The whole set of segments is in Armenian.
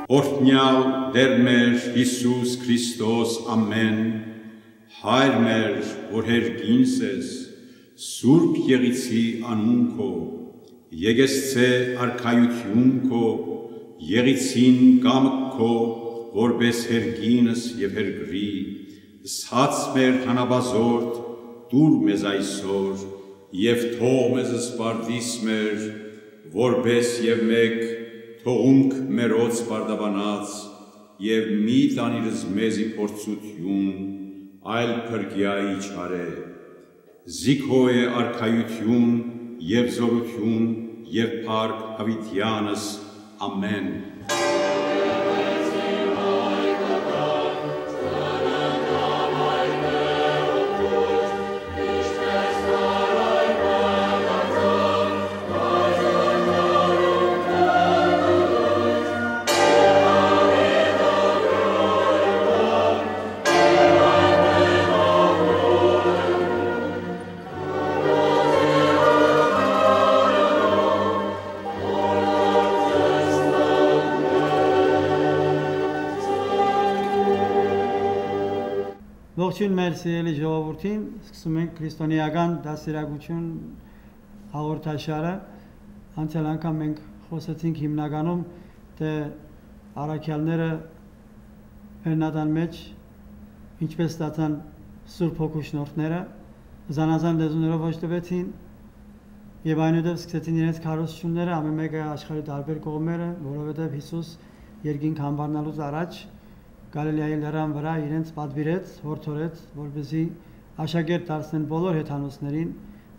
Օրհնյալ Տեր մեր Հիսուս Քրիստոս ամեն, Հայր մեր, որ հերկինս ես, Սուրբ Եղիցի անուն քո, Եկեղեցե արքայություն քո, Եղիցին կամք քո, որպես հերկինս և հերկրի, Սած մեր հանաբազորդ, դուր մեզ այսօր, և թող մեզ սպարդիս մեր, որպես և մեկ թողունք մերոց պարդաբանած, և մի տանիրս մեզի փորձություն, այլ փրկյա իչարե, զիքո է արքայություն և զորություն և փառք հավիտյանս, ամեն։ Ողջույն մեր սիրելի ժողովրդին, սկսում ենք քրիստոնեական դաստիարակություն հաղորդաշարը, անցյալ անգամ մենք խոսեցինք հիմնականում թե առաքյալները բեռնատան մեջ ինչպես ստացան Սուրբ Հոգու շնորհները, զանազան լեզուներով ոչ տվեցին եւ այնուհետև սկսեցին իրենց քարոզությունները ամեն մեկը աշխարհի տարբեր կողմերը, որովհետեւ Հիսուս երկինք համբարնալուց առաջ Գալիլեայի լեռան վրա իրենց պատվիրեց, հորդորեց, որպեսզի աշակերտ դարձնեն բոլոր հեթանոսներին,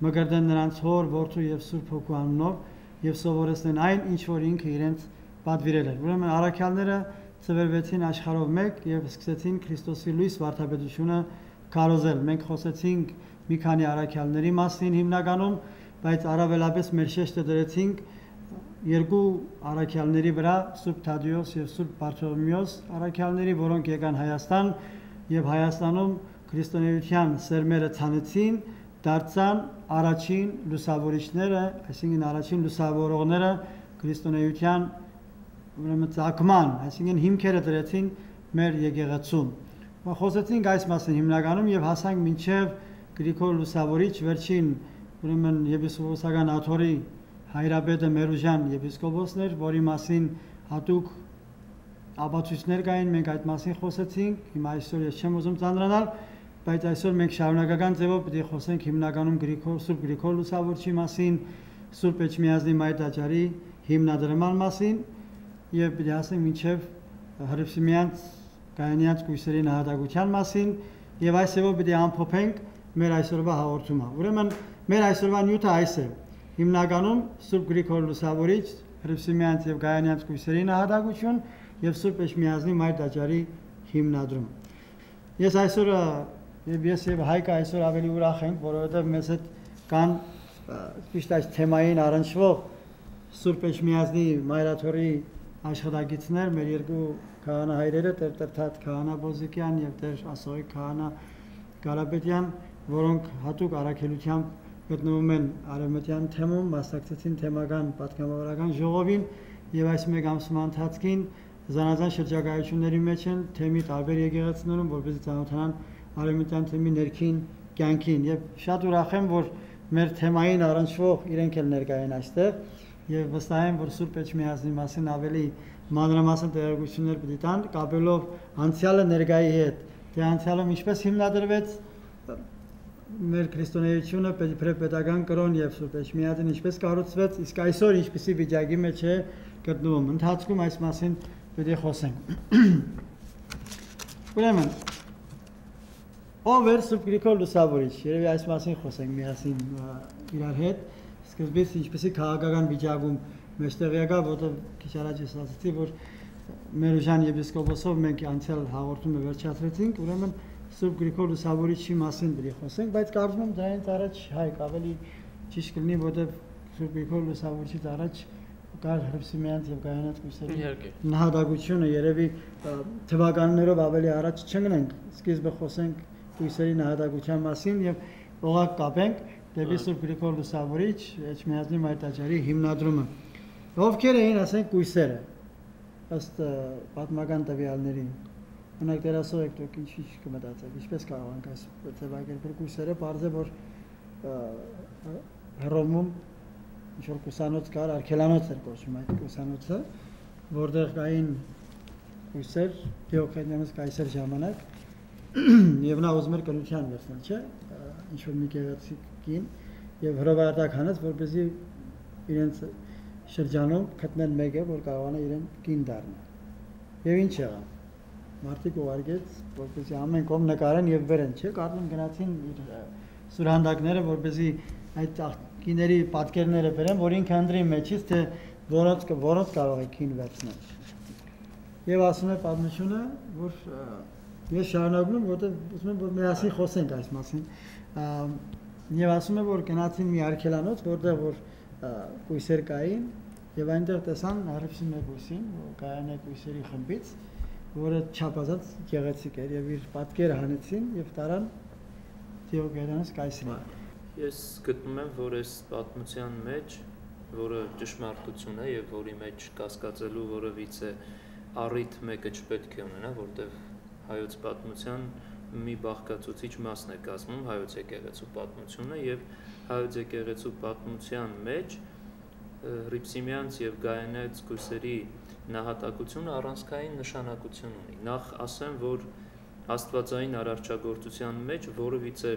մկրտեն նրանց հոր, որդու եւ Սուրբ Հոգու անունով եւ սովորեցնեն այն, ինչ որ ինքը իրենց պատվիրել էր։ Ուրեմն առաքյալները ծվերվեցին աշխարհով մեկ եւ սկսեցին Քրիստոսի լույս վարդապետությունը քարոզել։ Մենք խոսեցինք մի քանի առաքյալների մասին հիմնականում, բայց առավելապես մեր շեշտը դրեցինք երկու առաքյալների վրա, Սուրբ Թադեոս եւ Սուրբ Բարթոլոմեոս առաքյալների, որոնք եկան Հայաստան եւ Հայաստանում քրիստոնեության սերմերը ցանեցին, դարձան առաջին լուսավորիչները, այսինքն առաջին լուսավորողները քրիստոնեության ուրեմն ցակման, այսինքն հիմքերը դրեցին մեր եկեղեցում։ Խոսեցինք այս մասին հիմնականում եւ հասանք մինչեւ Գրիգոր Լուսավորիչ, վերջին ուրեմն եպիսկոպոսական աթոռի Հայրապետը Մերուժան եպիսկոպոսներ, որի մասին հատուկ ապացույցներ կային, մենք այդ մասին խոսեցինք, հիմա այսօր ես չեմ ուզում ծանրանալ, բայց այսօր մենք շարունակական ձևով պետք է խոսենք հիմնականում Սուրբ Գրիգոր Լուսավորչի մասին, Սուրբ Էջմիածնի Մայր տաճարի հիմնադրման մասին եւ պետք է ասենք մինչեւ Հռիփսիմյանց Գայանյանց կույսերի նահատակության մասին եւ այս ձևով պետք է ամփոփենք մեր այսօրվա հաղորդումը։ Ուրեմն մեր այսօրվա նյութը այս է. հիմնականում Սուրբ Գրիգոր Լուսավորիչ, Հռիփսիմյանց եւ Գայանյանց կույսերի նահատակություն եւ Սուրբ Էջմիածնի Մայր տաճարի հիմնադրում։ Ես այսօր եւ Հայկը այսօր ավելի ուրախ ենք, որովհետեւ մեզ հետ կան ճիշտ այս թեմային առնչվող Սուրբ Էջմիածնի Մայրաթորի աշխատակիցներ, մեր երկու քահանահայրերը, Տեր Տրթատ քահանա Բոզիկյան եւ Տեր Ասոյ քահանա Կարապետյան, որոնք հատուկ առաքելությամբ գտնվում են արևմտյան թեմում, մասնակցեցին թեմական պատգամավորական ժողովին եւ այս մեկ ամսվա ընթացքին զանազան շրջագայությունների մեջ են թեմի տարբեր եկեղեցիներում, որպեսզի ծանոթանան արևմտյան թեմի ներքին կյանքին եւ շատ ուրախ եմ, որ մեր թեմային առնչվող իրենք էլ ներկայ են այստեղ եւ վստահ եմ, որ Սուրբ Էջմիածնի մասին ավելի մանրամասն տեղեկություններ պետք է տան, կապելով անցյալը ներկայի հետ, թե անցյալը ինչպես հիմնադրվեց մեր քրիստոնեությունը պետական կրոն եւ Սուրբ Էջմիածնին ինչպես կառուցվեց, իսկ այսօր ինչպիսի վիճակի մեջ է գտնվում։ Ընթացքում այս մասին պետք է խոսենք։ Ուրեմն ով էր Սուրբ Գրիգոր Լուսավորիչ, երևի այս մասին խոսենք միասին իրար հետ։ Սկզբից ինչպիսի քաղաքական վիճակում մեջտեղ եկա, որտեղ քիչ առաջ ես ասացի, որ Մերուժան եպիսկոպոսով մենք անցյալ հաղորդումը վերջացրեցինք, ուրեմն Սուրբ Գրիգոր Լուսավորիչի մասին պետք է խոսենք, բայց կարծում եմ դրանից առաջ Հայկ ավելի ճիշտ կլինի, որտեղ Սուրբ Գրիգոր Լուսավորիչից առաջ կար Հռիփսիմյանց եւ Գայանյանց կույսերի նահատակությունը, երևի թվականներով ավելի առաջ չգնանք, սկիզբը խոսենք կույսերի նահատակության մասին եւ օղակ կապենք դեպի Սուրբ Գրիգոր Լուսավորիչ, Էջմիածնի Մայր տաճարի հիմնադրումը։ Ովքեր էին, ասենք, կույսերը։ ըստ պատմական տվյալների Ունակ դերասով եք դուք ինչ կմտածեք, ինչպես կարող ենք այս ձևակերպել կույսերը, պարզ է, որ Հռոմում ինչ-որ կուսանոց կար, արգելանոց էր կոչվում այդ կուսանոցը, որտեղ կային կույսեր, Դիոկլետիանոս կայսեր ժամանակ, և նա ուզում էր կնության վերցնել, չէ, ինչ-որ մի գեղեցիկ կին, և հրովարտակ հանեց, որպեսզի իրենց շրջանում գտնեն մեկը, որ կարողանա իրեն կին դառնա։ Եվ ինչ եղավ։ Մարդիկ ուղարկեց, որպեսզի ամեն կողմ նկարեն և վերեն, չէ, կարծում գնացին իր սուրհանդակները, որպեսզի այդ կիների պատկերները բերեն, որ ինքը ընտրի մեջից, թե որոնց կարող է կին վերցնել։ Եվ ասում է պատմությունը, որ ես շարունակում եմ, որտեղ ուզում եմ, որ միասին խոսենք այս մասին։ Եվ ասում է, որ գնացին մի արգելանոց, որտեղ որ կույսեր կային, և այնտեղ տեսան 51 կույսին, կայան է կույսերի խմբից, որը չափազանց գեղեցիկ էր և իր պատկերը հանեցին և տարան Դիոկլետիանոս կայսրին։ Ես գտնում եմ, որ այս պատմության մեջ, որը ճշմարտություն է և որի մեջ կասկածելու որևիցե առիթ մեկը չպետք է ունենա, որտեղ հայոց պատմության մի բաղկացուցիչ մասն է կազմում հայոց եկեղեցու պատմությունը և հայոց եկեղեցու պատմության մեջ Հռիփսիմյանց և Գայանայց կույսերի նահատակությունը առանցքային նշանակություն ունի։ Նախ ասեմ, որ աստվածային արարչագործության մեջ որևիցե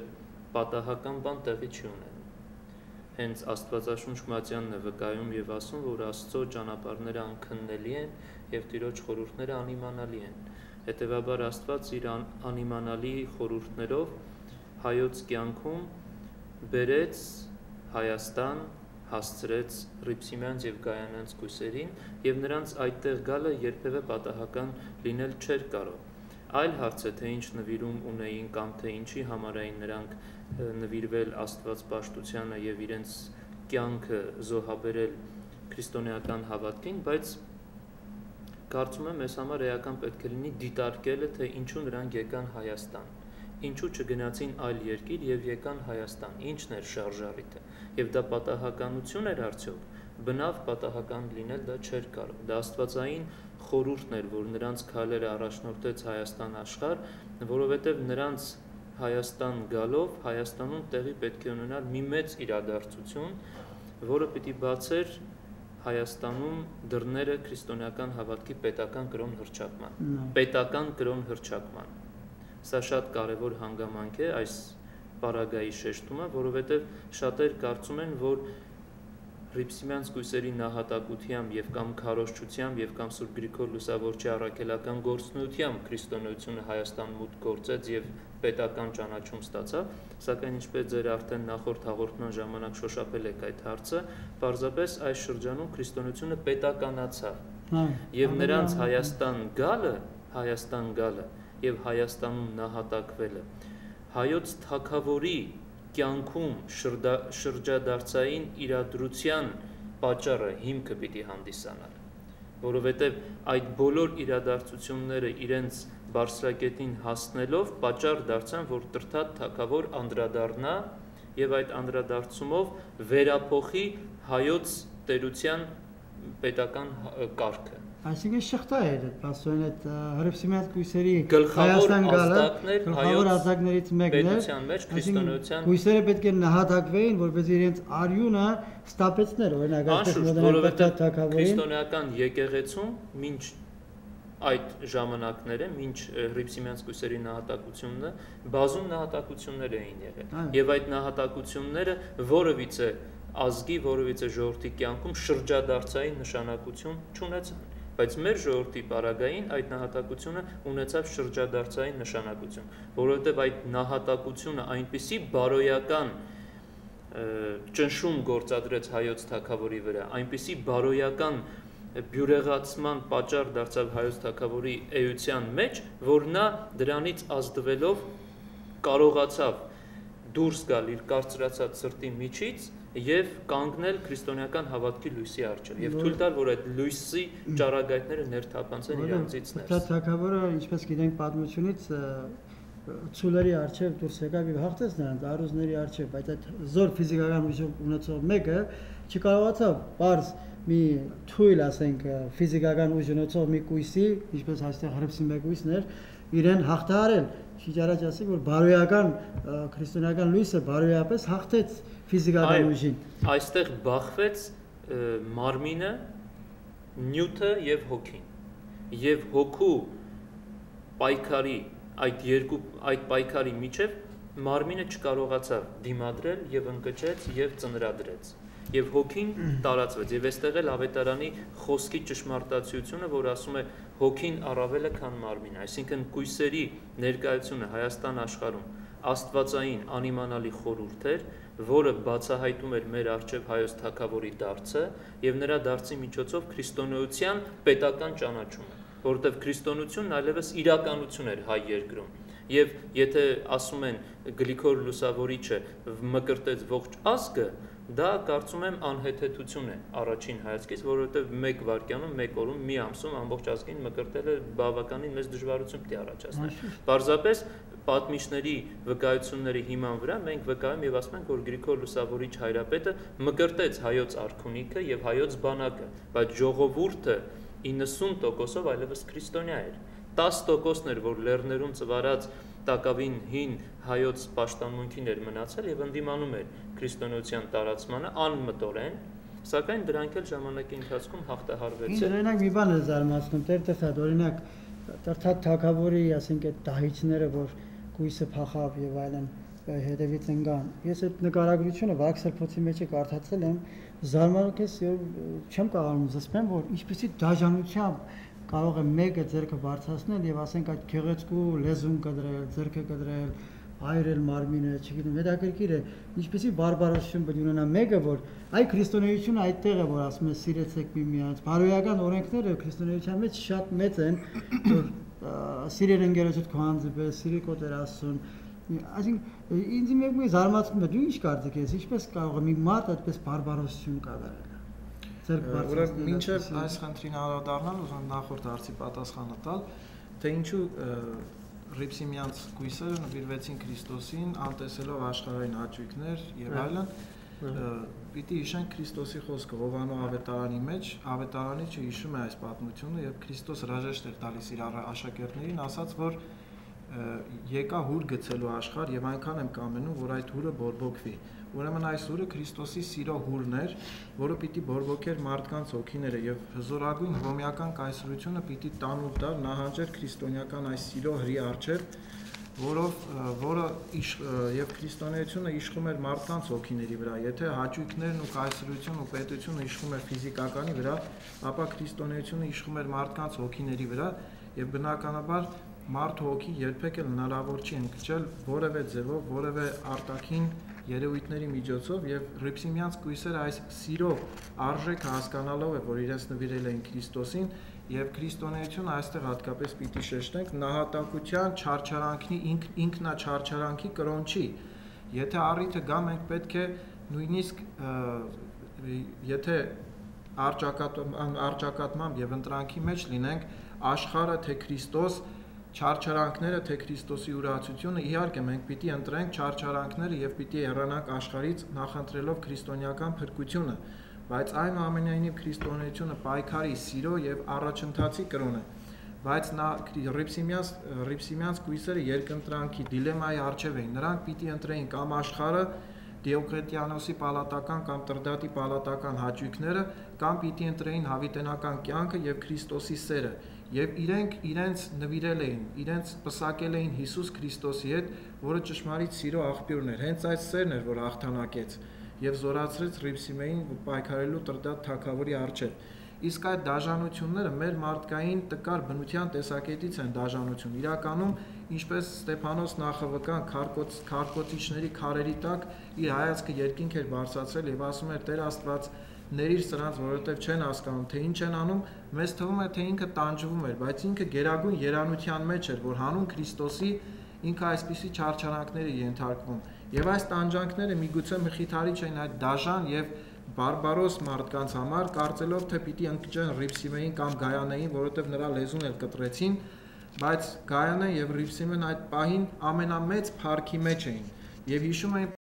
պատահական բան տեղի չի ունենում։ Հենց Աստվածաշունչ Մատյանն է վկայում և ասում, որ Աստծո ճանապարհները անքննելի են և Տիրոջ խորհուրդները անիմանալի են։ Հետևաբար Աստված իր անիմանալի խորհուրդներով հայոց կյանքում բերեց Հայաստան, հասցրեց Հռիփսիմյանց և Գայանայց կույսերին և նրանց այդտեղ գալը երբևէ պատահական լինել չէր կարող։ Այլ հարց է, թե ինչ նվիրում ունեին կամ թե ինչի համար էին նրանք նվիրվել աստվածպաշտությանը և իրենց կյանքը զոհաբերել քրիստոնեական հավատքին, բայց կարծում եմ մեզ համար էական պետք է լինի դիտարկելը, թե ինչու նրանք եկան Հայաստան, ինչու չգնացին այլ երկիր և եկան Հայաստան, ինչն էր շարժառիթը, և դա պատահականություն էր արդյոք, բնավ պատահական լինել դա չէր կարող, դա աստվածային խորհուրդն էր, որ նրանց քայլերը առաջնորդեց Հայաստան աշխարհ, որովհետև նրանց Հայաստան գալով Հայաստանում տեղի պետք է ունենալ մի մեծ իրադարձություն, որը պիտի բացեր Հայաստանում դռները քրիստոնեական հավատքի պետական կրոն հռչակման։ Սա շատ կարևոր հանգամանք է այս պարագայի շեշտումը, որովհետև շատեր կարծում են, որ Հռիփսիմյանց կույսերի նահատակությամբ և կամ քարոզչությամբ և կամ Սուրբ Գրիգոր Լուսավորչի առաքելական գործունեությամբ քրիստոնեությունը Հայաստան մուտք գործեց և պետական ճանաչում ստացավ, սակայն ինչպես ձեր արդեն նախորդ հաղորդման ժամանակ շոշափել եք այդ հարցը, պարզապես այս շրջանում քրիստոնեությունը պետականացավ և նրանց Հայաստան գալը և Հայաստանում նահատակվելը հայոց թագավորի կյանքում շրջադարձային իրադրության պատճառը հիմքը պիտի հանդիսանար, որովհետև այդ բոլոր իրադարձությունները իրենց բարձրակետին հասնելով պատճառ դարձան, որ Տրթատ թագավոր անդրադառնա և այդ անդրադարձումով վերափոխի հայոց տերության պետական կարգը։ Այսինքն շղթա էր պաստորեն այդ Հռիփսիմյանց կույսերի գլխավոր ազդակներից մեկն էր, այսինքն կույսերը պետք է նահատակվեին, որպեսզի իրենց արյունը ստապեցներ, օրինակ որովհետև քրիստոնեական եկեղեցում մինչ այդ ժամանակները, մինչ Հռիփսիմյանց կույսերի նահատակությունը, բազում նահատակություններ էին եղել և այդ նահատակությունները որևիցե ազգի, որևիցե ժողովրդի կյանքում շրջադարձային նշանակություն չունեցան, բայց մեր ժողովրդի պարագային այդ նահատակությունը ունեցավ շրջադարձային նշանակություն, որովհետև այդ նահատակությունը այնպիսի բարոյական ճնշում գործադրեց հայոց թագավորի վրա, այնպիսի բարոյական բյուրեղացման պատճառ դարձավ հայոց թագավորի էության մեջ, որ նա դրանից ազդվելով կարողացավ դուրս գալ իր կարծրացած սրտի միջից և կանգնել քրիստոնեական հավատքի լույսի առջև և թույլ տալ, որ այդ լույսի ճառագայթները ներթափանցեն իր անձից ներս։ Տրթատ թագավորը, ինչպես գիտենք պատմությունից, ցուլերի առջև դուրս եկավ և հաղթեց նրանց առուզների առջև, բայց այդ զոր ֆիզիկական ուժ ունեցող մեկը չկարողացավ պարզ մի թույլ, ասենք, ֆիզիկական ուժնոցով մի կույսի, ինչպես այստեղ հրպսի մեկ կույսներ, իրեն հաղթահարել։ Շիչ առաջ ասի, որ բարոյական քրիստոնեական լույսը բարոյապես հաղթեց ֆիզիկական ուժին։ Այստեղ բախվեց մարմինը, նյութը եւ հոգին։ Եվ հոգու պայքարի այդ պայքարի միջև մարմինը չկարողացավ դիմադրել եւ ընկճեց եւ ծնրադրեց եւ հոգին տարածվեց եւ այստեղ էլ ավետարանի խոսքի ճշմարտացիությունը, որ ասում է հոգին առավել է քան մարմինը, այսինքն կույսերի ներկայությունը Հայաստան աշխարհում աստվածային անիմանալի խորհուրդ էր, որը բացահայտում էր մեր առջև Հայոց թագավորի դարձը եւ նրա դարձի միջոցով քրիստոնեության պետական ճանաչումը, որովհետեւ քրիստոնեությունն այլևս իրականություն էր հայ երկրում։ Եվ եթե ասում են Գլիքոր Լուսավորիչը մկրտեց ողջ ազգը, դա կարծում եմ անհեթեթություն է առաջին հայացքից, որովհետև մեկ վայրկյանում, մեկ օրում, մի ամսում ամբողջ ազգին մկրտելը բավականին մեծ դժվարություն պետք է առաջացներ։ Պարզապես պատմիչների վկայությունների հիման վրա մենք վկայում եւ ասում ենք, որ Գրիգոր Լուսավորիչ հայրապետը մկրտեց հայոց արքունիքը եւ հայոց բանակը, բայց ժողովուրդը 90%-ով այլևս քրիստոնյա էր։ 10%-ն էր, որ լեռներում ծվարած տակավին հին հայոց պաշտամունքին էր մնացել եւ ընդդիմանում էր քրիստոնեության տարածմանը անմտորեն, սակայն դրանք էլ ժամանակի ընթացքում հաղթահարվեցին։ Օրինակ մի բան է զարմացնում, Տեր-Տերթատ, օրինակ Տերթատ թագավորի, ասենք, այդ դահիճները, որ կույսը փախավ եւ այլն հետևից ընկան։ Ես այդ նկարագրությունը Վաքսել փոցի մեջ կարդացել եմ, զարմանքես չեմ կարողանում զսպեմ, որ ինչպեսի դաժանությամբ կարող է մեկը ձեռքը բարձրացնել եւ ասենք այդ քեղեցկու լեզուն կդրել, ձեռքը կդրել, այրել մարմինը, չգիտեմ, հետաքրքիր է, ինչպեսի բարբարոսություն պետք ունենա մեկը, որ այ քրիստոնեությունը այդտեղ է, որ ասում է սիրեցեք միմյանց։ Բարոյական օրենքները քրիստոնեության մեջ շատ մեծ են, որ սիրել ընկերոջդ քո անձպես, սիրի քո Տեր Աստծուն։ Այսինքն ինձ մի զարմացնում է, դու ինչ կարծիք ես, ինչպես կարող է մի մարդ այդպես բարբարոսություն կատարել։ Ուրեմն մինչև այս խնդրին անդրադառնալ, ուզում նախորդ հարցի պատասխանը տալ, թե ինչու Ռիփսիմյանց կույսերը նվիրվեցին Քրիստոսին, անտեսելով աշխարհային աճույքներ եւ այլն, պիտի հիշենք Քրիստոսի խոսքը Հովանո ավետարանի մեջ, ավետարանիչը հիշում է այս պատմությունը եւ Քրիստոս հրաժեշտ էր տալիս իր աշակերտներին, ասաց, որ եկա հուր գցելու աշխարհ եւ այնքան եմ կամենում, որ այդ հուրը բորբոքվի։ Ուրեմն այս հուրը Քրիստոսի սիրո հուրն էր, որը պիտի բորբոքեր մարդկանց հոգիները եւ հզորագույն հռոմեական կայսրությունը պիտի տանուլ տար նահանջեր քրիստոնեական այս սիրո հրի առջև, որը եւ քրիստոնեությունը իշխում էր մարդկանց հոգիների վրա։ Եթե հաճույքներն ու կայսրությունն ու պետությունը իշխում էր ֆիզիկականի վրա, ապա քրիստոնեությունը իշխում էր մարդկանց հոգիների վրա եւ բնականաբար մարդու հոգի երբեք էլ հնարավոր չի ընկճել որևէ ձևով, որևէ արտաքին երևույթների միջոցով եւ Ռիփսիմյանց կույսերը այս սիրո արժեքը հասկանալով է, որ իրենց նվիրել էին Քրիստոսին եւ քրիստոնեությունը այստեղ հատկապես պիտի շեշտենք նահատակության չարչարանքի ինքնաչարչարանքի կրոնչի։ Եթե առիթը գա, մենք պետք է նույնիսկ եթե արճակատմամբ եւ ընտրանքի մեջ լինենք, աշխարհը թե Քրիստոս չարչարանքները թե Քրիստոսի ուրացությունը, իհարկե մենք պիտի ընտրենք չարչարանքները եւ պիտի հեռանանք աշխարհից նախընտրելով քրիստոնեական փրկությունը, բայց այնուամենայնիվ քրիստոնեությունը պայքարի, սիրո եւ առաջընթացի կրոն է, բայց նա Ռիփսիմյանց կույսերը երկընտրանքի դիլեմայի առջև էին, նրանք պիտի ընտրեին կամ աշխարհը, Դիոկլետիանոսի պալատական կամ Տրդատի պալատական հաճույքները, կամ պիտի ընտրեին հավիտենական կյանքը եւ Քրիստոսի սերը, եւ իրենց նվիրել էին, իրենց պսակել էին Հիսուս Քրիստոսի հետ, որը ճշմարիտ սիրո աղբյուրն էր, հենց այդ սերն էր, որ հաղթանակեց եւ զորացրեց Ռիփսիմեին պայքարելու Տրդատ թագավորի առջև։ Իսկ այդ դաժանությունները մեր մարդկային տկար բնության տեսակետից են դաժանություն։ Իրականում, ինչպես Ստեփանոս նախավկան քարկոծիչների քարերի տակ իր հայացքը երկինք էր բարձրացրել եւ ասում էր Տեր Աստված, ների սրանց, որովհետեւ չեն հասկանում, թե ինչ են անում, մեզ թվում է, թե ինքը տանջվում էր, բայց ինքը գերագույն երանության մեջ էր, որ հանուն Քրիստոսի ինքը այսպիսի չարչարանքների ենթարկվում։ Եվ այս տանջանքները միգուցե մխիթարիչ են այդ դաժան եւ բարբարոս մարդկանց համար, կարծելով թե պիտի ընկճեն Ռիփսիմեին կամ Գայանեին, որովհետև նրա լեզուն էլ կտրեցին, բայց Գայանե եւ Ռիփսիմեն այդ պահին ամենամեծ փառքի մեջ էին եւ հիշում էին